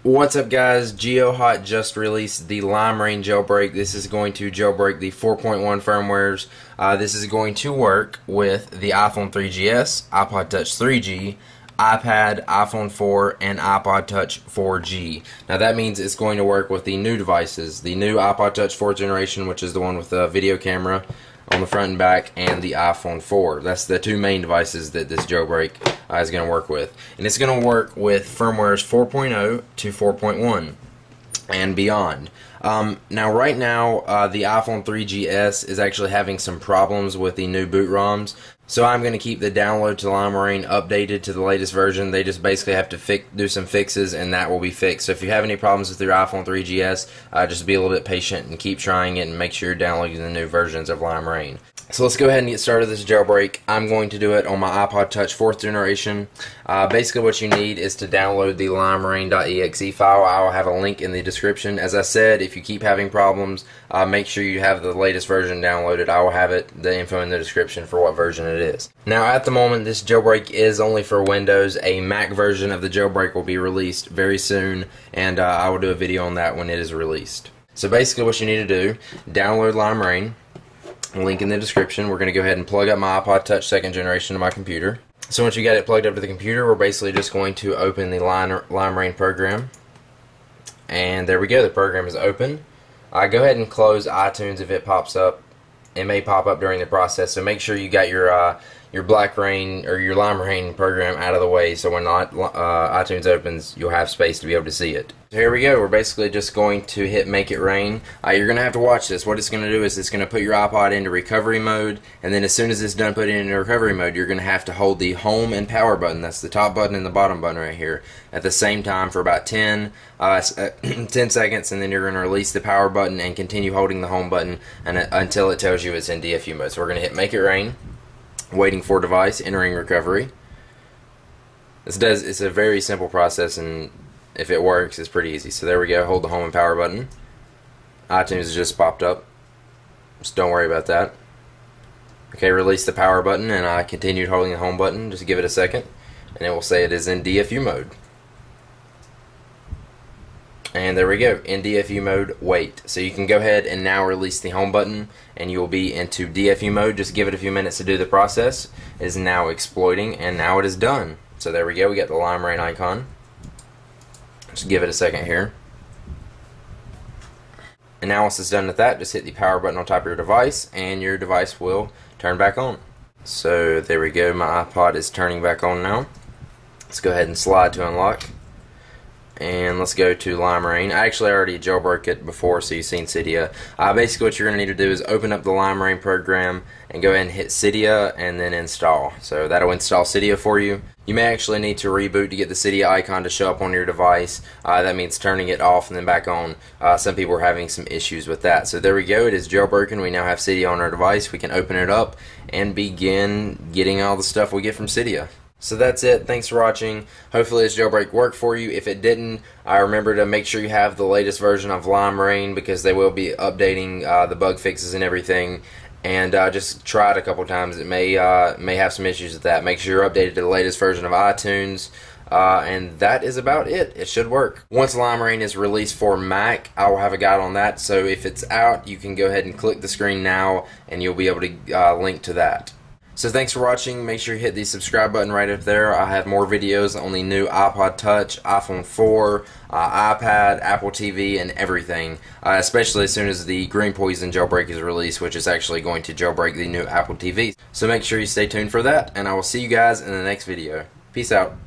What's up, guys? GeoHot just released the Limera1n jailbreak. This is going to jailbreak the 4.1 firmwares. This is going to work with the iPhone 3GS, iPod Touch 3G, iPad, iPhone 4, and iPod Touch 4G. Now that means it's going to work with the new devices, the new iPod Touch 4th generation, which is the one with the video camera on the front and back, and the iPhone 4. That's the two main devices that this jailbreak is going to work with. And it's going to work with firmwares 4.0 to 4.1 and beyond. Now right now the iPhone 3GS is actually having some problems with the new boot ROMs, so I'm going to keep the download to Limera1n updated to the latest version. They just basically have to do some fixes, and that will be fixed. So if you have any problems with your iPhone 3GS, just be a little bit patient and keep trying it, and make sure you're downloading the new versions of Limera1n. So let's go ahead and get started with this jailbreak. I'm going to do it on my iPod Touch 4th generation. Basically what you need is to download the limera1n.exe file. I'll have a link in the description. As I said, if you keep having problems, make sure you have the latest version downloaded. I will have the info in the description for what version it is. Now at the moment, this jailbreak is only for Windows. A Mac version of the jailbreak will be released very soon, and I will do a video on that when it is released. So basically what you need to do, download Limera1n. Link in the description. We're going to go ahead and plug up my iPod Touch 2nd generation to my computer. So once you got it plugged up to the computer, we're basically just going to open the Limera1n program. And there we go, the program is open. Go ahead and close iTunes if it pops up. It may pop up during the process, so make sure you got your BlackRain or your Limera1n program out of the way, so when iTunes opens, you'll have space to be able to see it. So here we go. We're basically just going to hit Make It Rain. You're going to have to watch this. What it's going to do is it's going to put your iPod into recovery mode, and then as soon as it's done putting it into recovery mode, you're going to have to hold the home and power button, that's the top button and the bottom button right here, at the same time for about 10 seconds, and then you're going to release the power button and continue holding the home button until it tells you it's in DFU mode. So we're going to hit Make It Rain. Waiting for device, entering recovery. It's a very simple process, and if it works, it's pretty easy. So there we go, hold the home and power button. iTunes has just popped up, just don't worry about that. Okay, release the power button, and I continued holding the home button. Just give it a second, and it will say it is in DFU mode. And there we go, in DFU mode, wait. So you can go ahead and now release the home button, and you will be into DFU mode. Just give it a few minutes to do the process. It is now exploiting, and now it is done. So there we go, we got the Limera1n icon. Just give it a second here. And now once it's done with that, just hit the power button on top of your device, and your device will turn back on. So there we go, my iPod is turning back on now. Let's go ahead and slide to unlock. And let's go to Limera1n. I actually already jailbroke it before, so you've seen Cydia. Basically what you're going to need to do is open up the Limera1n program and go ahead and hit Cydia and then install. So that'll install Cydia for you. You may actually need to reboot to get the Cydia icon to show up on your device. That means turning it off and then back on. Some people are having some issues with that. So there we go, it is jailbroken. We now have Cydia on our device. We can open it up and begin getting all the stuff we get from Cydia. So that's it. Thanks for watching. Hopefully this jailbreak worked for you. If it didn't, remember to make sure you have the latest version of Limera1n, because they will be updating the bug fixes and everything. And just try it a couple times. It may have some issues with that. Make sure you're updated to the latest version of iTunes. And that is about it. It should work. Once Limera1n is released for Mac, I will have a guide on that. So if it's out, you can go ahead and click the screen now, and you'll be able to link to that. So thanks for watching. Make sure you hit the subscribe button right up there. I have more videos on the new iPod Touch, iPhone 4, iPad, Apple TV, and everything. Especially as soon as the Green Poison jailbreak is released, which is actually going to jailbreak the new Apple TV. So make sure you stay tuned for that, and I will see you guys in the next video. Peace out.